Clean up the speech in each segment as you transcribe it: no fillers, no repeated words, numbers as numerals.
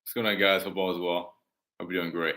What's going on, guys? Hope all is well. Hope you're doing great.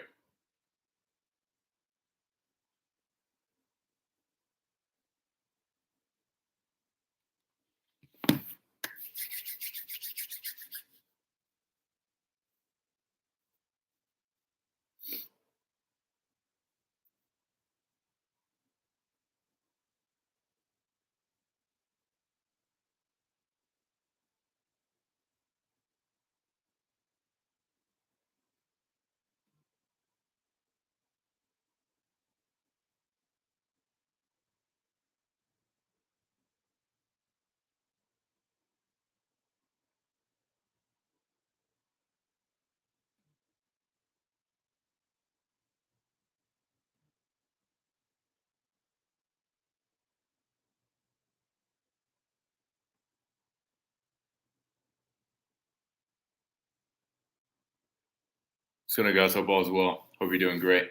What's going on, guys? Hope all is well. Hope you're doing great.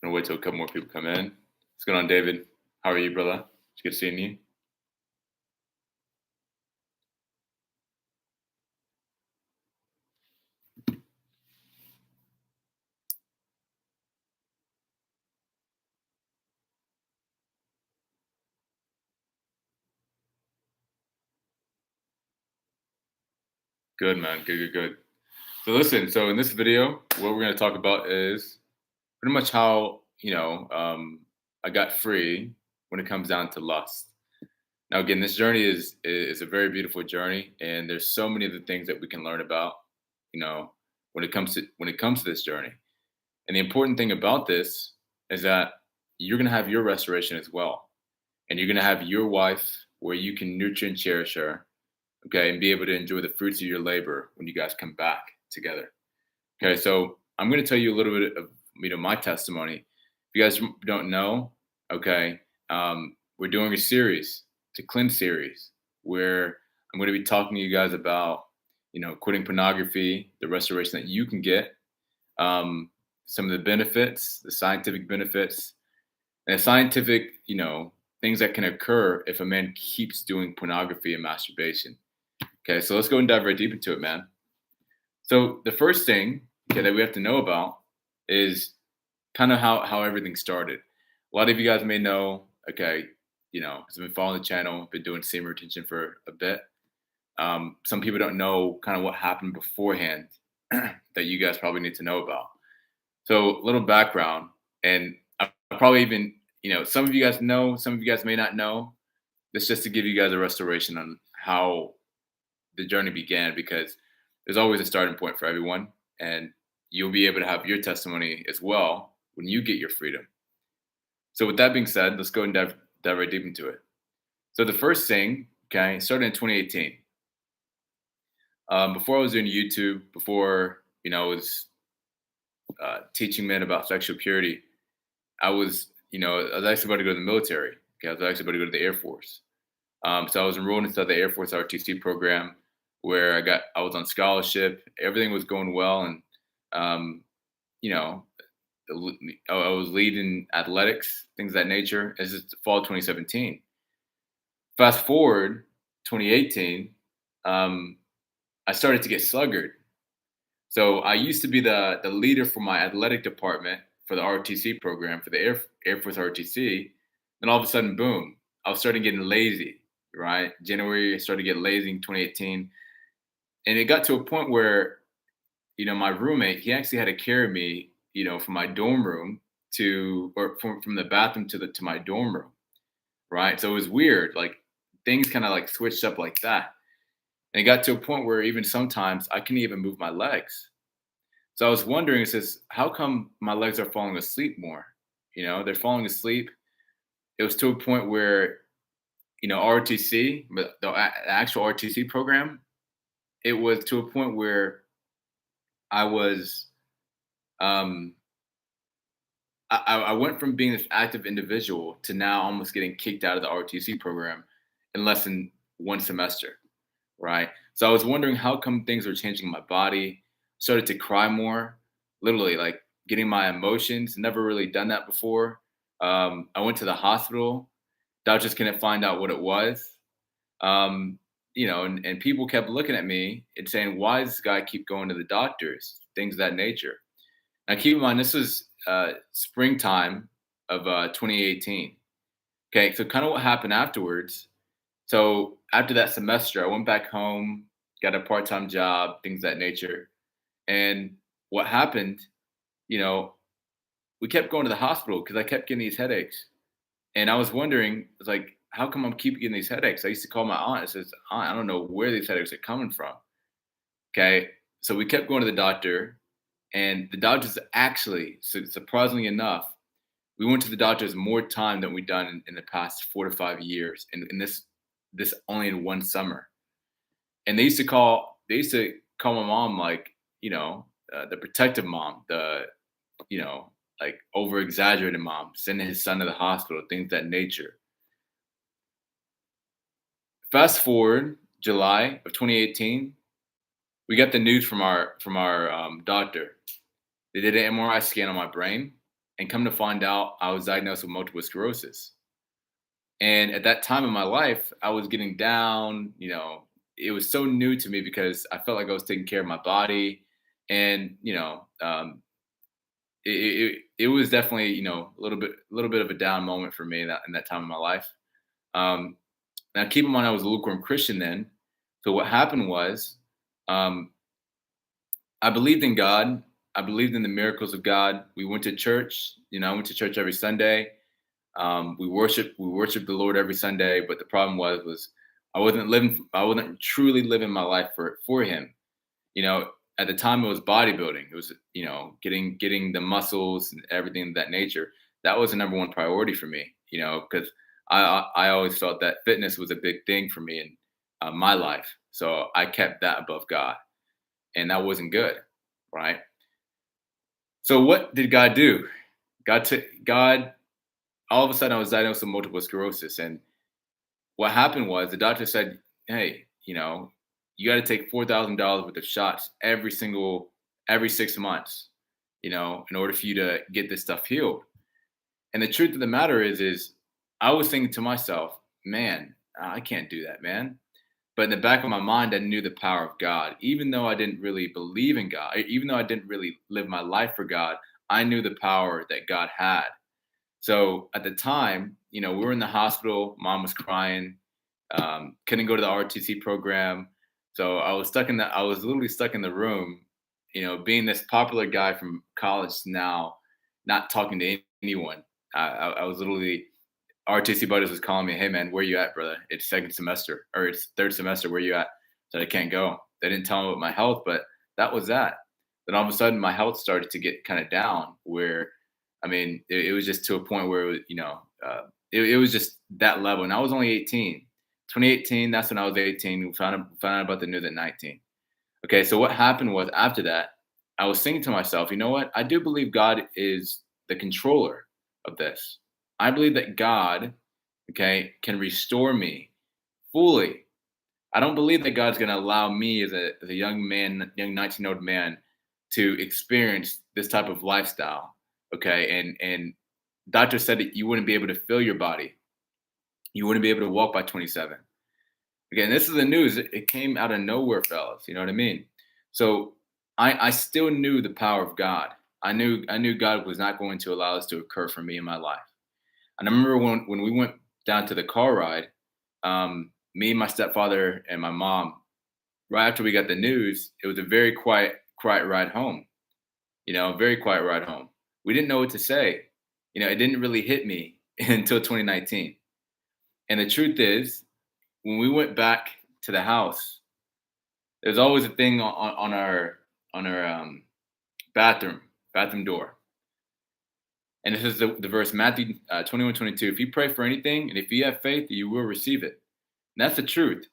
Gonna wait till a couple more people come in. What's going on, David? How are you, brother? It's good seeing you. Good, man. Good, good, good. So listen. So in this video, what we're gonna talk about is pretty much how I got free when it comes down to lust. Now, again, this journey is a very beautiful journey, and there's so many of the things that we can learn about. You know, when it comes to this journey. And the important thing about this is that you're going to have your restoration as well. And you're going to have your wife where you can nurture and cherish her, okay, and be able to enjoy the fruits of your labor when you guys come back together. Okay, so I'm going to tell you a little bit of my testimony. If you guys don't know, okay, we're doing a series, it's a cleanse series, where I'm going to be talking to you guys about quitting pornography, the restoration that you can get, um, some of the benefits, the scientific benefits, and the scientific, things that can occur if a man keeps doing pornography and masturbation. Okay, so let's go and dive right deep into it, man. So the first thing, okay, that we have to know about is kind of how everything started. A lot of you guys may know, okay, because I've been following the channel, been doing semen retention for a bit. Some people don't know kind of what happened beforehand that you guys probably need to know about. So a little background, and I probably even, some of you guys know, some of you guys may not know. This just to give you guys a restoration on how the journey began, because there's always a starting point for everyone, and you'll be able to have your testimony as well when you get your freedom. So with that being said, let's go and dive right deep into it. So the first thing, okay, started in 2018. Before I was doing YouTube, before I was teaching men about sexual purity, I was actually about to go to the military. Okay, I was actually about to go to the Air Force. So I was enrolled into the Air Force RTC program, where I was on scholarship. Everything was going well, and um, you know, I was leading athletics, things of that nature. This is fall 2017. Fast forward 2018, um, I started to get sluggard. So I used to be the leader for my athletic department for the RTC program for the Air Force RTC. Then all of a sudden, boom, I was starting getting lazy. Right, January I started getting lazy in 2018, and it got to a point where my roommate, he actually had to carry me, from my dorm room from the bathroom to my dorm room. Right, so it was weird. Like things kind of like switched up like that, and it got to a point where even sometimes I couldn't even move my legs. So I was wondering, it says, how come my legs are falling asleep more? They're falling asleep. It was to a point where, RTC, but the actual RTC program, it was to a point where I was, um, I went from being this active individual to now almost getting kicked out of the RTC program in less than one semester, right? So I was wondering how come things were changing in my body. Started to cry more, literally like getting my emotions. Never really done that before. I went to the hospital. Doctors couldn't find out what it was. Um, and people kept looking at me and saying, "Why does this guy keep going to the doctors?" Things of that nature. Now, keep in mind, this was springtime of 2018. Okay, so kind of what happened afterwards. So after that semester, I went back home, got a part-time job, things of that nature. And what happened, you know, we kept going to the hospital because I kept getting these headaches. And I was wondering, it's like, how come I'm keep getting these headaches? I used to call my aunt and says, "Aunt, I don't know where these headaches are coming from." Okay. So we kept going to the doctor, and the doctors actually, surprisingly enough, we went to the doctors more time than we'd done in the past 4 to 5 years. And this only in one summer. And they used to call my mom like, the protective mom, the, you know, like over exaggerated mom, sending his son to the hospital, things of that nature. Fast forward July of 2018, we got the news from our doctor. They did an MRI scan on my brain, and come to find out, I was diagnosed with multiple sclerosis. And at that time in my life, I was getting down. It was so new to me because I felt like I was taking care of my body, and it was definitely a little bit of a down moment for me in that time of my life. Um, Now, keep in mind, I was a lukewarm Christian then. So what happened was, um, I believed in God. I believed in the miracles of God. We went to church. I went to church every Sunday. We worshiped the Lord every Sunday. But the problem was I wasn't truly living my life for Him. You know, at the time it was bodybuilding. It was getting the muscles and everything of that nature. That was the number one priority for me. Because I always felt that fitness was a big thing for me in my life. So I kept that above God, and that wasn't good, right? So what did God do? God. All of a sudden, I was diagnosed with multiple sclerosis, and what happened was the doctor said, "Hey, you got to take $4,000 worth of shots every 6 months, in order for you to get this stuff healed." And the truth of the matter is I was thinking to myself, "Man, I can't do that, man." But in the back of my mind, I knew the power of God. Even though I didn't really believe in God, even though I didn't really live my life for God, I knew the power that God had. So at the time, we were in the hospital. Mom was crying. Couldn't go to the RTC program. So I was literally stuck in the room, being this popular guy from college now, not talking to anyone. I was literally, RTC buddies was calling me, "Hey man, where you at, brother? It's second semester or it's third semester. Where you at?" So I can't go. They didn't tell me about my health, but that was that. Then all of a sudden, my health started to get kind of down. Where, I mean, it was just to a point where it was just that level. And I was only 18. 2018. That's when I was 18. We found out about the news at 19. Okay, so what happened was after that, I was thinking to myself, you know what? I do believe God is the controller of this. I believe that God, okay, can restore me fully. I don't believe that God's going to allow me as a young man, young 19-year-old man, to experience this type of lifestyle. Okay, and doctor said that you wouldn't be able to feel your body. You wouldn't be able to walk by 27. Again, this is the news. It came out of nowhere, fellas. You know what I mean? So I still knew the power of God. I knew God was not going to allow this to occur for me in my life. And I remember when we went down to the car ride, me, my stepfather, and my mom. Right after we got the news, it was a very quiet ride home. Very quiet ride home. We didn't know what to say. It didn't really hit me until 2019. And the truth is, when we went back to the house, there's always a thing on our bathroom door. And this is the verse Matthew 21:22. If you pray for anything, and if you have faith, you will receive it. And that's the truth.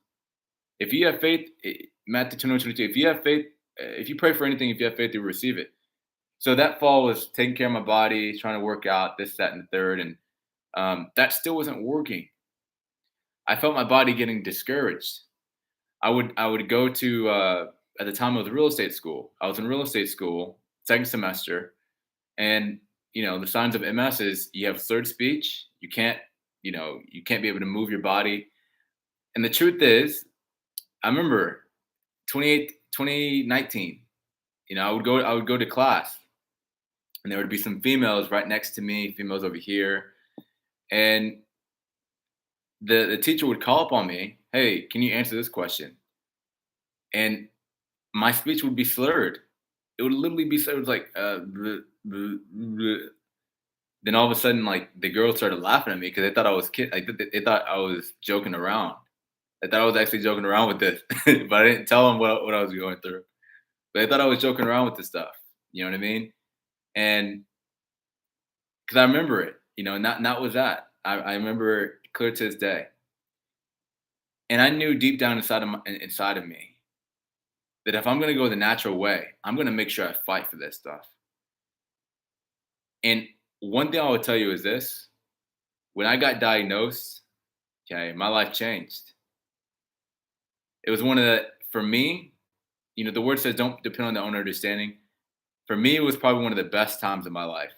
If you have faith, Matthew 21:22. If you have faith, if you pray for anything, if you have faith, you will receive it. So that fall was taking care of my body, trying to work out this, that, and the third, and that still wasn't working. I felt my body getting discouraged. I would go to at the time it was real estate school. I was in real estate school, second semester, and the signs of MS is you have slurred speech. You can't be able to move your body. And the truth is, I remember 2019. I would go to class, and there would be some females right next to me, females over here, and the teacher would call up on me, "Hey, can you answer this question?" And my speech would be slurred. It would literally be so. It was like, bleh, bleh, bleh. Then all of a sudden, like the girls started laughing at me because they thought I was kid. Like they thought I was joking around. I thought I was actually joking around with this, but I didn't tell them what I was going through. But they thought I was joking around with this stuff. You know what I mean? And because I remember it, and that was that. I remember it clear to this day. And I knew deep down inside of me that if I'm gonna go the natural way, I'm gonna make sure I fight for this stuff. And one thing I will tell you is this: when I got diagnosed, okay, my life changed. It was one of the for me, the word says don't depend on the own understanding. For me, it was probably one of the best times of my life.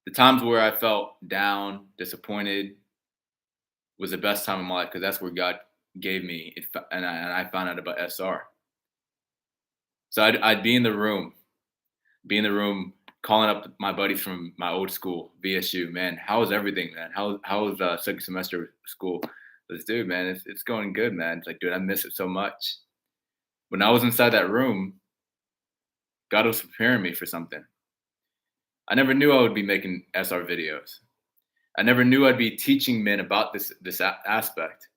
The times where I felt down, disappointed, was the best time of my life because that's where God gave me it, and I found out about SR. So I'd be in the room, calling up my buddies from my old school, VSU. Man, how's everything, man? How's second semester of school? This dude, man, it's going good, man. It's like, dude, I miss it so much. When I was inside that room, God was preparing me for something. I never knew I would be making SR videos. I never knew I'd be teaching men about this aspect.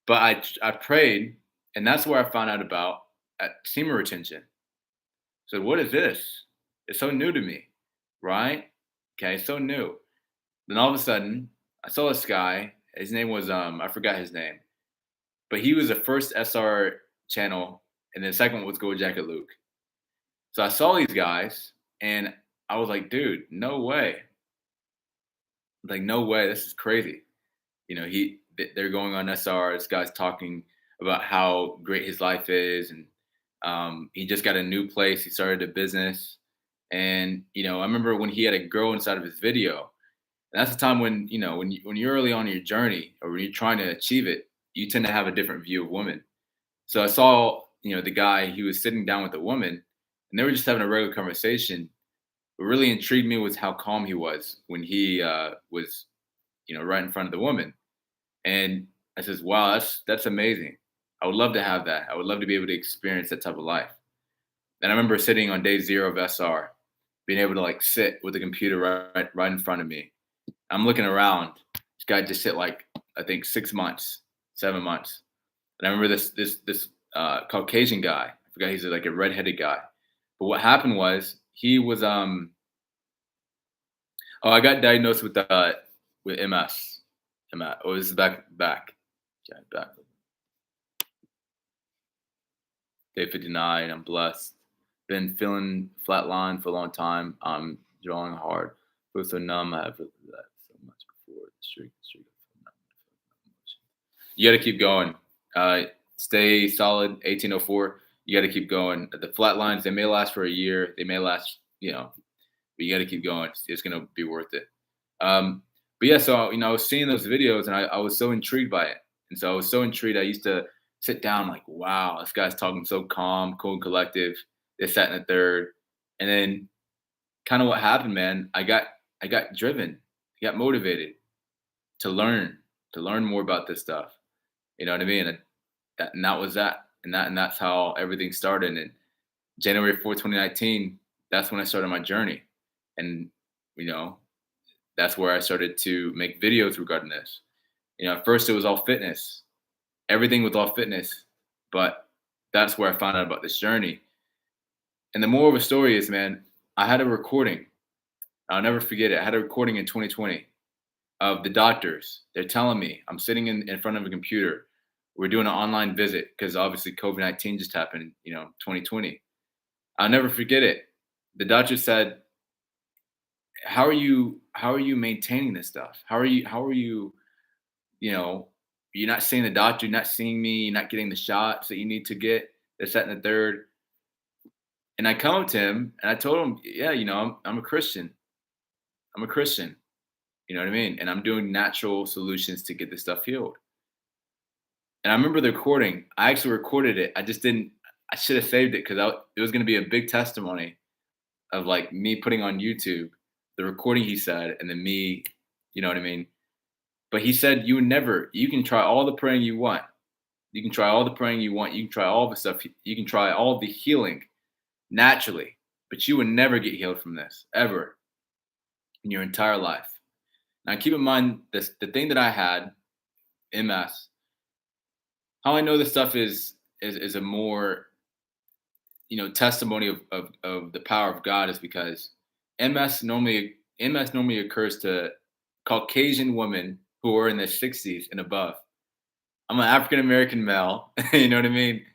But I prayed, and that's where I found out about semen retention. So what is this? It's so new to me, right? Okay, so new. Then all of a sudden, I saw this guy. His name was I forgot his name, but he was the first SR channel, and the second one was Go Jacket Luke. So I saw these guys, and I was like, dude, no way. Like, no way. This is crazy. They're going on SR. This guy's talking about how great his life is, and he just got a new place. He started a business, and I remember when he had a girl inside of his video. And that's the time when when you're early on in your journey or when you're trying to achieve it, you tend to have a different view of women. So I saw the guy. He was sitting down with a woman, and they were just having a regular conversation. What really intrigued me was how calm he was when he was right in front of the woman. And I says, "Wow, that's amazing. I would love to have that. I would love to be able to experience that type of life." And I remember sitting on day 0 of SR, being able to like sit with the computer right in front of me. I'm looking around. This guy just hit like I think 6 months, 7 months. And I remember this Caucasian guy. I forgot he's like a redheaded guy. But what happened was he was oh, I got diagnosed with MS. MS. Oh, this is back. Yeah, back. Day 59. I'm blessed. Been feeling flatline for a long time. I'm drawing hard. Feel so numb. I have that so much before the streak. You got to keep going. Stay solid. 1804. You got to keep going. The flat lines, they may last for a year. They may last, but you got to keep going. It's going to be worth it. But yeah, so I was seeing those videos and I was so intrigued by it. And so I was so intrigued. I used to sit down like, wow, this guy's talking so calm, cool, and collective. They sat in the third, and then kind of what happened, man. I got driven, I got motivated to learn more about this stuff. You know what I mean? And that was that, and that's how everything started. And January 4th, 2019, that's when I started my journey, and you know that's where I started to make videos regarding this. At first it was all fitness, everything was all fitness, but that's where I found out about this journey. And the more of a story is, man, I had a recording. I'll never forget it. I had a recording in 2020 of the doctors. They're telling me I'm sitting in front of a computer. We're doing an online visit because obviously COVID-19 just happened, 2020. I'll never forget it. The doctor said, how are you maintaining this stuff? How are you, you know, you're not seeing the doctor, you're not seeing me, you're not getting the shots that you need to get, this, that, and the third. And I come up to him and I told him, yeah, I'm a Christian. I'm a Christian. You know what I mean? And I'm doing natural solutions to get this stuff healed. And I remember the recording. I actually recorded it. I just didn't. I should have saved it because it was going to be a big testimony of like me putting on YouTube the recording he said, and then me. You know what I mean? But he said you would never. You can try all the praying you want. You can try all the praying you want. You can try all the stuff. You can try all the healing naturally, but you would never get healed from this ever in your entire life. Now, keep in mind this: the thing that I had, MS. How I know this stuff is a more testimony of the power of God is because MS normally occurs to Caucasian women who are in their 60s and above. I'm an African American male. You know what I mean?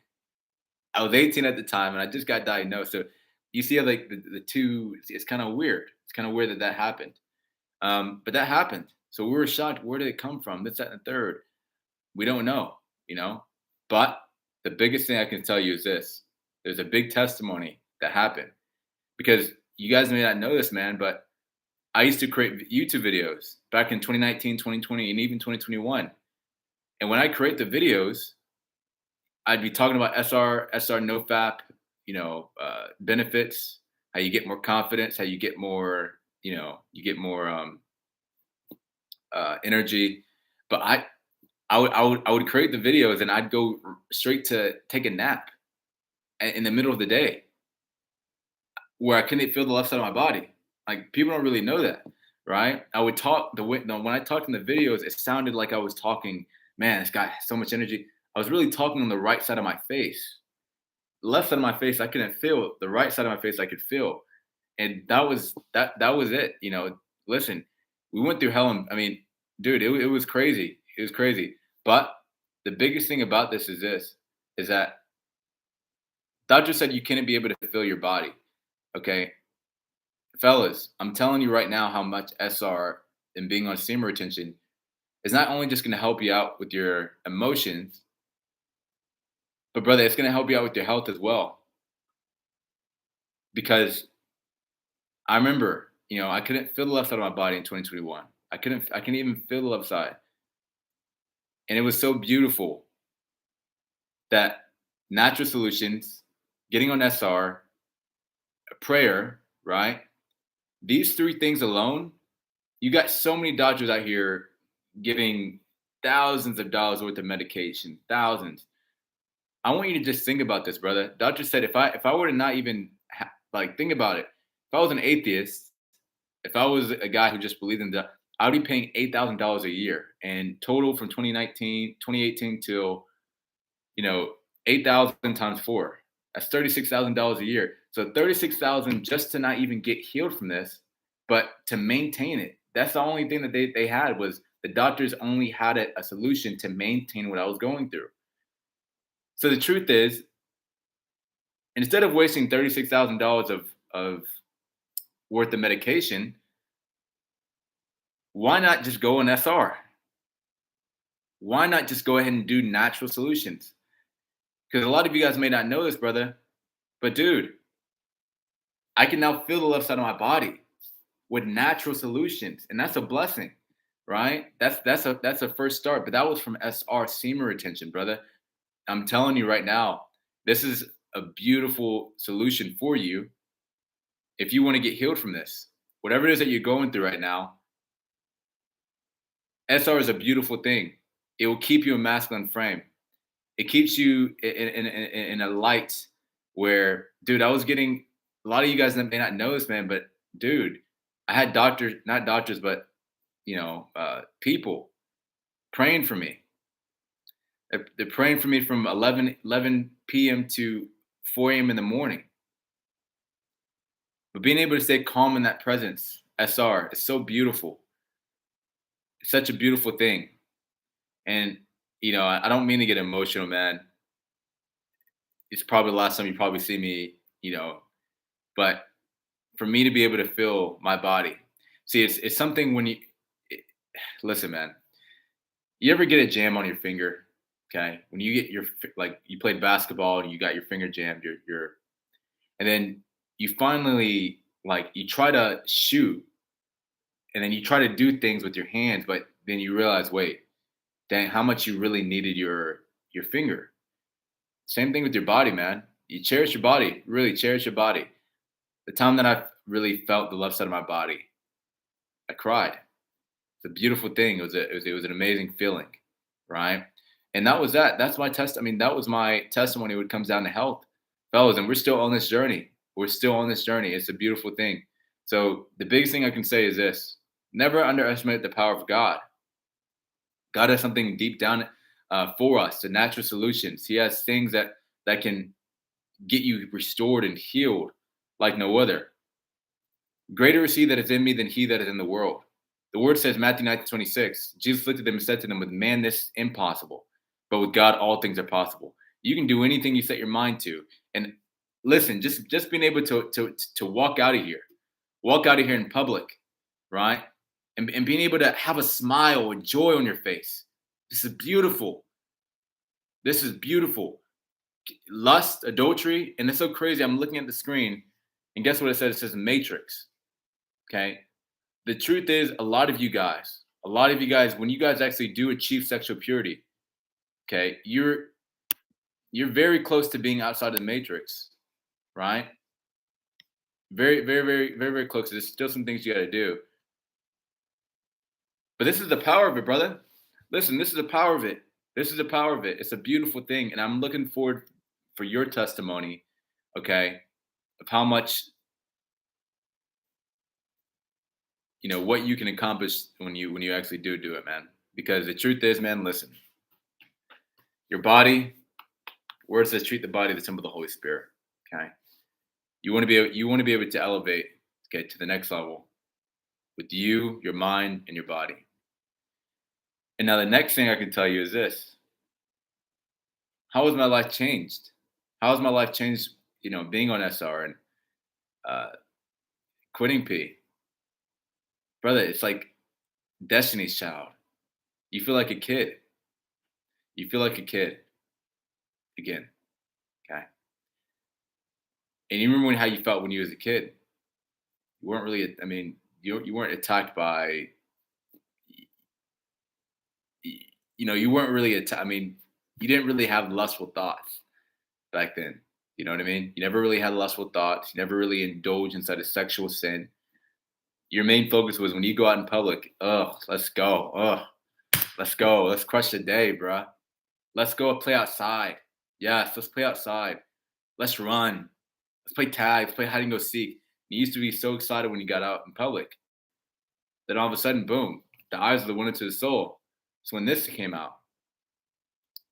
I was 18 at the time, and I just got diagnosed. So you see how like the two, it's kind of weird. It's kind of weird that that happened. But that happened. So we were shocked. Where did it come from? This, that, and the third. We don't know, you know. But the biggest thing I can tell you is this: there's a big testimony that happened because you guys may not know this, man, but I used to create YouTube videos back in 2019, 2020, and even 2021. And when I create the videos, I'd be talking about SR NoFap, benefits, how you get more confidence, how you get more, you get more energy. But I would create the videos and I'd go straight to take a nap in the middle of the day where I couldn't feel the left side of my body. Like people don't really know that, right? I would talk when I talked in the videos, it sounded like I was talking. Man, this guy has so much energy. I was really talking on the right side of my face. The left side of my face I couldn't feel. The right side of my face I could feel, and that was it. Listen, we went through hell. And I mean, dude, it was crazy. It was crazy. But the biggest thing about this is that doctor said you couldn't be able to feel your body. Okay, fellas, I'm telling you right now how much SR and being on semen retention is not only just going to help you out with your emotions, but brother, it's going to help you out with your health as well. Because I remember, I couldn't feel the left side of my body in 2021. I couldn't even feel the left side. And it was so beautiful that natural solutions, getting on SR, a prayer, right? These three things alone, you got so many doctors out here giving thousands of dollars worth of medication, thousands. I want you to just think about this, brother. Doctor said if I were to not even like think about it, if I was an atheist, if I was a guy who just believed in that, I would be paying $8,000 a year, and total from 2019, 2018 till 8,000 times four. That's $36,000 a year. So 36,000 just to not even get healed from this, but to maintain it. That's the only thing that they had was the doctors only had a solution to maintain what I was going through. So the truth is, instead of wasting $36,000 of worth of medication, why not just go on SR? Why not just go ahead and do natural solutions? Because a lot of you guys may not know this, brother, but dude, I can now feel the left side of my body with natural solutions, and that's a blessing, right? That's a first start, but that was from SR semen retention, brother. I'm telling you right now, this is a beautiful solution for you if you want to get healed from this. Whatever it is that you're going through right now, SR is a beautiful thing. It will keep you in masculine frame. It keeps you in a light where, dude, I was getting a lot of you guys may not know this, man, but dude, I had doctors, not doctors, but people praying for me. They're praying for me from 11 p.m. to 4 a.m. in the morning. But being able to stay calm in that presence, SR, is so beautiful. It's such a beautiful thing. And, I don't mean to get emotional, man. It's probably the last time you probably see me, but for me to be able to feel my body, see, it's something when listen, man, you ever get a jam on your finger? Okay. When you get like you played basketball and you got your finger jammed, and then you finally like you try to shoot and then you try to do things with your hands, but then you realize, wait, dang, how much you really needed your finger. Same thing with your body, man. You cherish your body, really cherish your body. The time that I really felt the left side of my body, I cried. It's a beautiful thing. It was an amazing feeling, right? And that was that. That's my test. I mean, that was my testimony when it comes down to health, fellas. And we're still on this journey. We're still on this journey. It's a beautiful thing. So the biggest thing I can say is this: never underestimate the power of God. God has something deep down for us, the natural solutions. He has things that can get you restored and healed like no other. Greater is he that is in me than he that is in the world. The word says, Matthew 19:26, Jesus looked at them and said to them, with man, this is impossible, but with God, all things are possible. You can do anything you set your mind to. And listen, just being able to walk out of here in public, right? And being able to have a smile and joy on your face. This is beautiful. This is beautiful. Lust, adultery, and it's so crazy. I'm looking at the screen, and guess what it says? It says Matrix. Okay. The truth is, a lot of you guys, when you guys actually do achieve sexual purity, okay, you're very close to being outside of the matrix, right? Very, very, very, very, very close. There's still some things you got to do, but this is the power of it, brother. Listen, this is the power of it. This is the power of it. It's a beautiful thing, and I'm looking forward for your testimony, okay, of how much what you can accomplish when you actually do it, man. Because the truth is, man, listen, your body, where it says treat the body the temple of the Holy Spirit. Okay, you want to be able to elevate, okay, to the next level with you, your mind, and your body. And now the next thing I can tell you is this: how has my life changed? How has my life changed? Being on SR and uh, quitting P, brother. It's like Destiny's Child. You feel like a kid. You feel like a kid again. Okay. And you remember how you felt when you was a kid. You weren't really. I mean, you weren't attacked by. You weren't really attacked. I mean, you didn't really have lustful thoughts back then. You know what I mean? You never really had lustful thoughts. You never really indulged inside of sexual sin. Your main focus was when you go out in public. Oh, let's go. Oh, let's go. Let's crush the day, bruh. Let's go play outside. Yes, let's play outside. Let's run. Let's play tag. Let's play hide and go seek. You used to be so excited when you got out in public. Then all of a sudden, boom, the eyes of the window to the soul. So when this came out,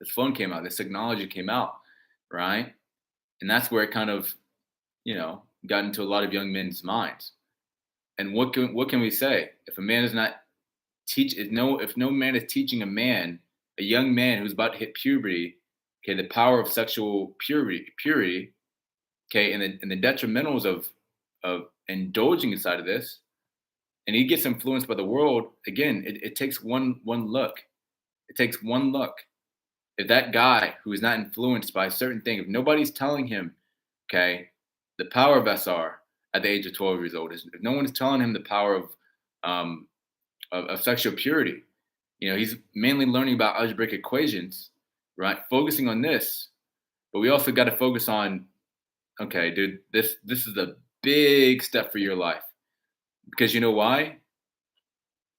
this phone came out, this technology came out, right? And that's where it kind of, got into a lot of young men's minds. And what can we say? If a man is not if no man is teaching a young man who's about to hit puberty, okay, the power of sexual purity, okay, and the detrimentals of indulging inside of this, and he gets influenced by the world. Again, it takes one look. It takes one look. If that guy who is not influenced by a certain thing, if nobody's telling him, okay, the power of SR at the age of 12 years old, if no one is telling him the power of sexual purity, he's mainly learning about algebraic equations, right? Focusing on this, but we also got to focus on, okay, dude, this is a big step for your life, because you know why?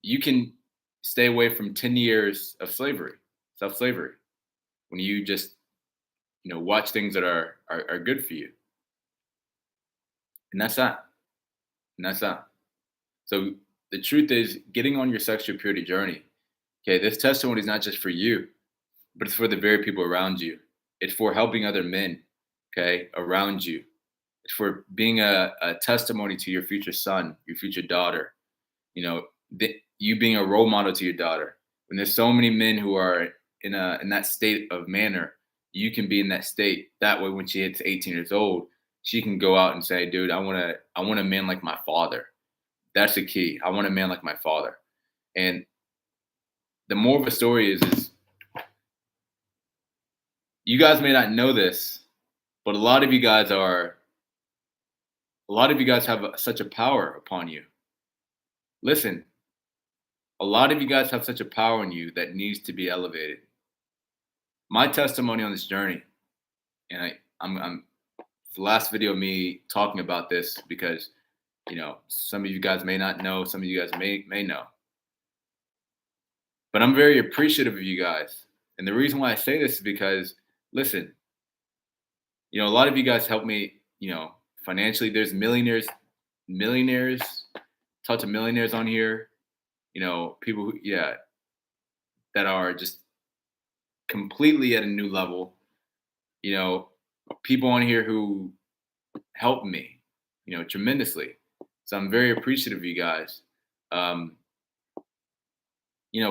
You can stay away from 10 years of self-slavery, when you just, watch things that are good for you. And that's that. And that's that. So the truth is, getting on your sexual purity journey, okay, this testimony is not just for you, but it's for the very people around you. It's for helping other men, okay, around you. It's for being a testimony to your future son, your future daughter. You being a role model to your daughter. When there's so many men who are in that state of manner, you can be in that state. That way, when she hits 18 years old, she can go out and say, "Dude, I want a man like my father." That's the key. I want a man like my father. And the more of a story is you guys may not know this, but a lot of you guys have such a power upon you. Listen, a lot of you guys have such a power in you that needs to be elevated. my testimony on this journey, and I'm it's the last video of me talking about this because some of you guys may not know, some of you guys may know, but I'm very appreciative of you guys. And the reason why I say this is because, listen, a lot of you guys help me, financially. There's millionaires, talk to millionaires on here, people who, yeah, that are just completely at a new level, you know, people on here who help me, tremendously. So I'm very appreciative of you guys, um,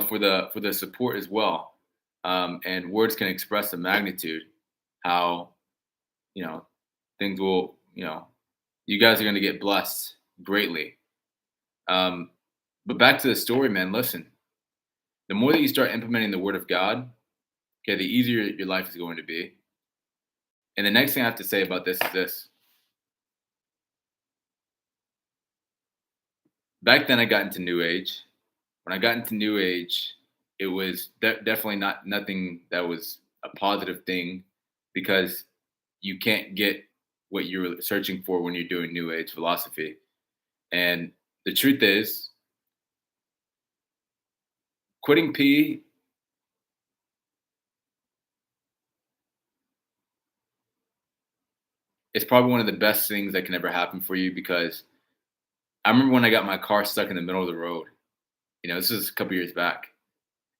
for the support as well. And words can express the magnitude, how, you know, things will, you guys are going to get blessed greatly. Um, but back to the story, man, listen, the more that you start implementing the word of God, okay, the easier your life is going to be. And the next thing I have to say about this is this. Back then, I got into New Age. When I got into New Age, it was definitely nothing that was a positive thing, because you can't get what you're searching for when you're doing New Age philosophy. And the truth is, quitting P is probably one of the best things that can ever happen for you, because I remember when I got my car stuck in the middle of the road. This was a couple years back,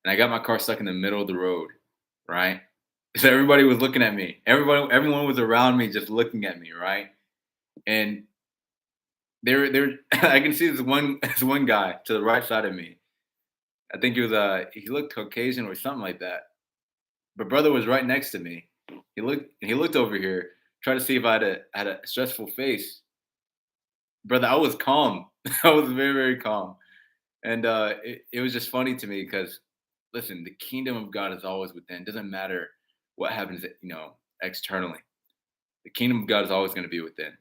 and I got my car stuck in the middle of the road, right? So everybody was looking at me. Everyone was around me, just looking at me, right? And they're I can see this one guy to the right side of me. I think he looked Caucasian or something like that. But brother was right next to me. He looked over here, tried to see if I had a stressful face. Brother, I was calm. I was very, very calm. And it was just funny to me because, listen, the kingdom of God is always within. It doesn't matter what happens, externally. The kingdom of God is always going to be within. And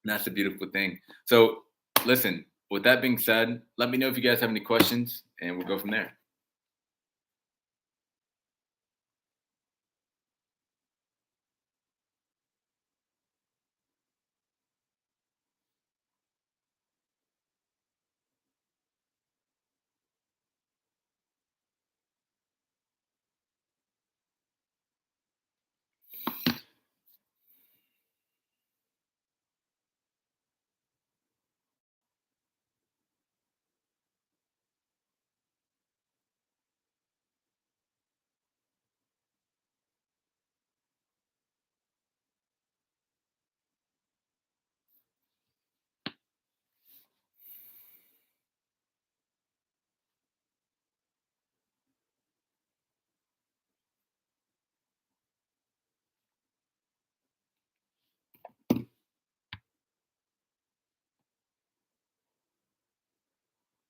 that's the beautiful thing. So, listen, with that being said, let me know if you guys have any questions, and we'll go from there.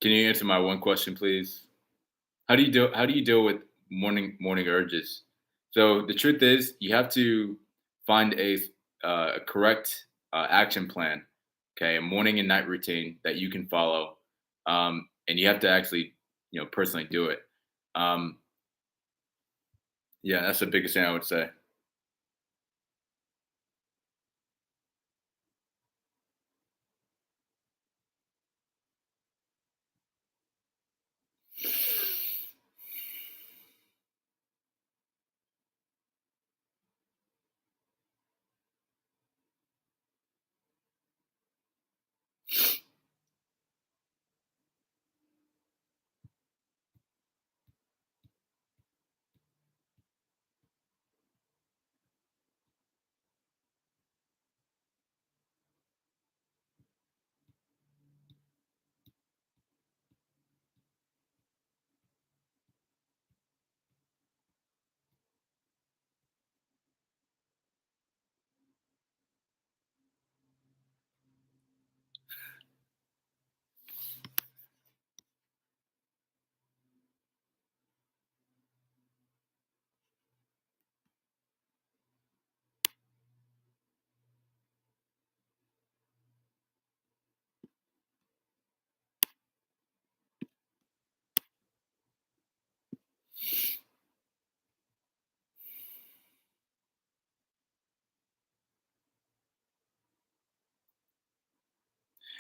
Can you answer my one question, please? How do you deal with morning urges? So the truth is, you have to find a correct action plan, okay, a morning and night routine that you can follow, and you have to actually, personally do it. Um, yeah, that's the biggest thing I would say.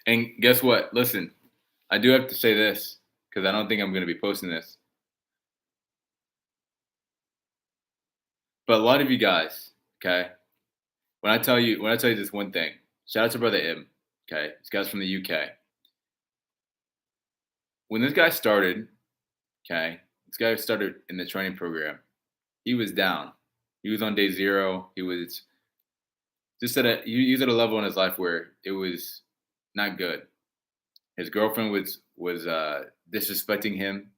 And guess what? Listen, I do have to say this because I don't think I'm going to be posting this. But a lot of you guys, okay, when I tell you this one thing, shout out to brother Im, okay, this guy's from the UK. When this guy started, okay, this guy started in the training program. He was down. He was on day zero. He was just he was at a level in his life where it was not good. His girlfriend was disrespecting him.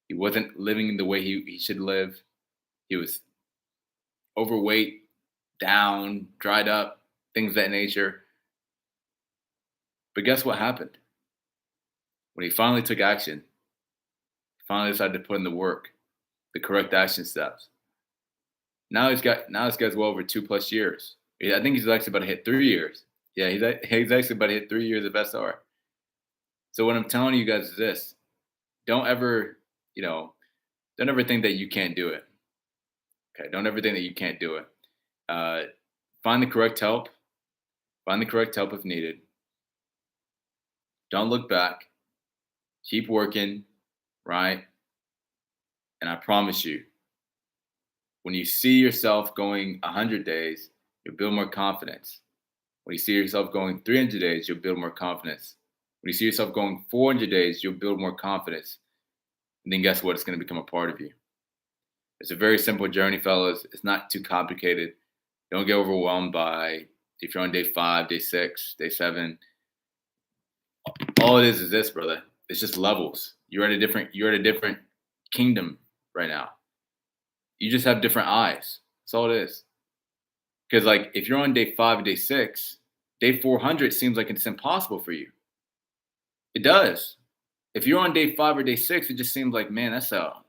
He wasn't living the way he should live. He was overweight, down, dried up, things of that nature. But guess what happened? When he finally took action, he finally decided to put in the work, the correct action steps. Now this guy's well over 2 plus years. Yeah, I think he's actually about to hit 3 years. Yeah, he's actually about to hit 3 years of SR. So what I'm telling you guys is this: don't ever, you know, don't ever think that you can't do it. Okay, don't ever think that you can't do it. Uh, find the correct help. Find the correct help if needed. Don't look back. Keep working, right? And I promise you, when you see yourself going 100 days, you'll build more confidence. When you see yourself going 300 days, you'll build more confidence. When you see yourself going 400 days, you'll build more confidence. And then guess what? It's going to become a part of you. It's a very simple journey, fellas. It's not too complicated. Don't get overwhelmed by if you're on day 5, day 6, day 7. All it is this, brother. It's just levels. You're at a different kingdom right now. You just have different eyes. That's all it is. Because like if you're on day 5 or day 6, day 400 seems like it's impossible for you. It does. If you're on day 5 or day 6, it just seems like, man, it's a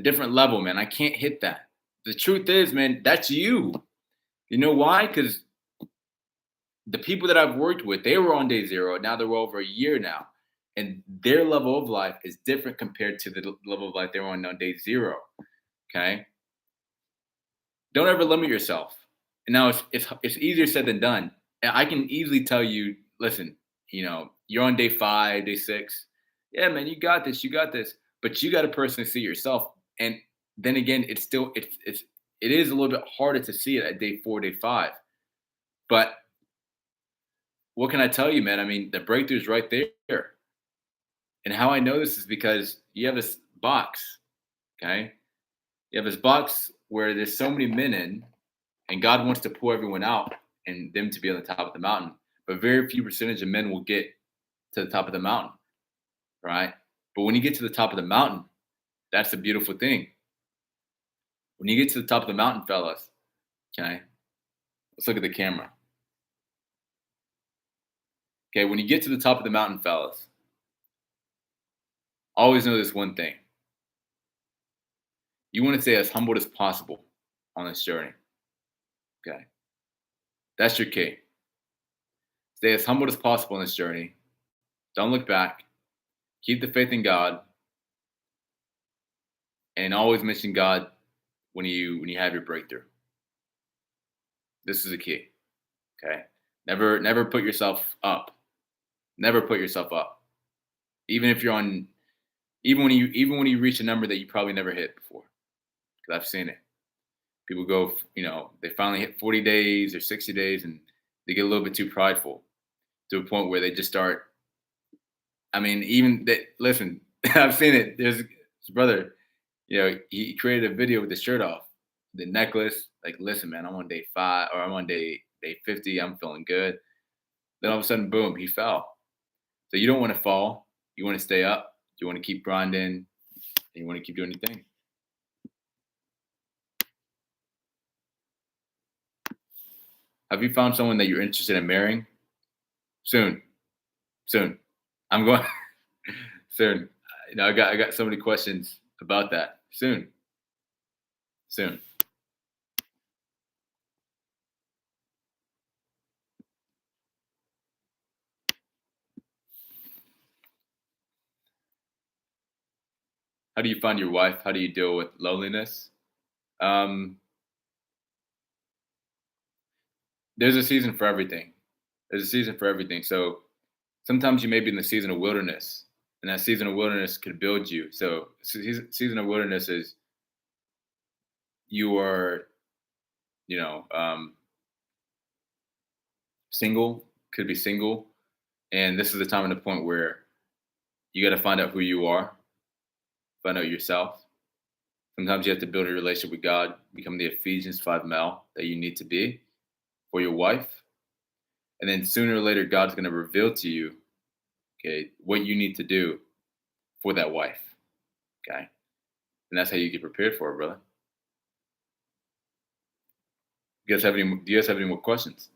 different level, man. I can't hit that. The truth is, man, that's you. You know why? Because the people that I've worked with, they were on day 0. Now they're over a year now. And their level of life is different compared to the level of life they were on day 0. Okay. Don't ever limit yourself. And now it's easier said than done. And I can easily tell you, listen, you're on day 5, day 6. Yeah, man, you got this, you got this. But you got to personally see yourself. And then again, it is a little bit harder to see it at day 4, day 5. But what can I tell you, man? I mean, the breakthrough's right there. And how I know this is because you have this box, okay? You have this box where there's so many men in, and God wants to pull everyone out and them to be on the top of the mountain. But very few percentage of men will get to the top of the mountain, right? But when you get to the top of the mountain, that's the beautiful thing. When you get to the top of the mountain, fellas, okay, let's look at the camera. Okay, when you get to the top of the mountain, fellas, always know this one thing. You want to stay as humble as possible on this journey. Okay. That's your key. Stay as humble as possible on this journey. Don't look back. Keep the faith in God. And always mention God when you have your breakthrough. This is the key. Okay. Never put yourself up. Never put yourself up. Even if you're on even when you reach a number that you probably never hit before. Because I've seen it. People go, they finally hit 40 days or 60 days and they get a little bit too prideful to a point where they just start. I mean, listen, I've seen it. There's his brother, he created a video with the shirt off, the necklace. Like, listen, man, I'm on day 5 or I'm on day 50. I'm feeling good. Then all of a sudden, boom, he fell. So you don't want to fall. You want to stay up. You want to keep grinding. And you want to keep doing your thing. Have you found someone that you're interested in marrying? Soon. I'm going soon. I got so many questions about that. Soon. How do you find your wife? How do you deal with loneliness? Um, there's a season for everything. So sometimes you may be in the season of wilderness, and that season of wilderness could build you. So, season of wilderness is you are, you know, single, could be single, and this is the time and the point where you got to find out who you are, find out yourself. Sometimes you have to build a relationship with God, become the Ephesians 5 male that you need to be for your wife. And then sooner or later, God's going to reveal to you, okay, what you need to do for that wife. Okay. And that's how you get prepared for it, brother. Do you guys have any more questions?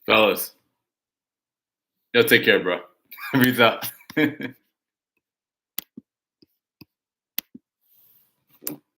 Fellas, y'all take care, bro. Peace out.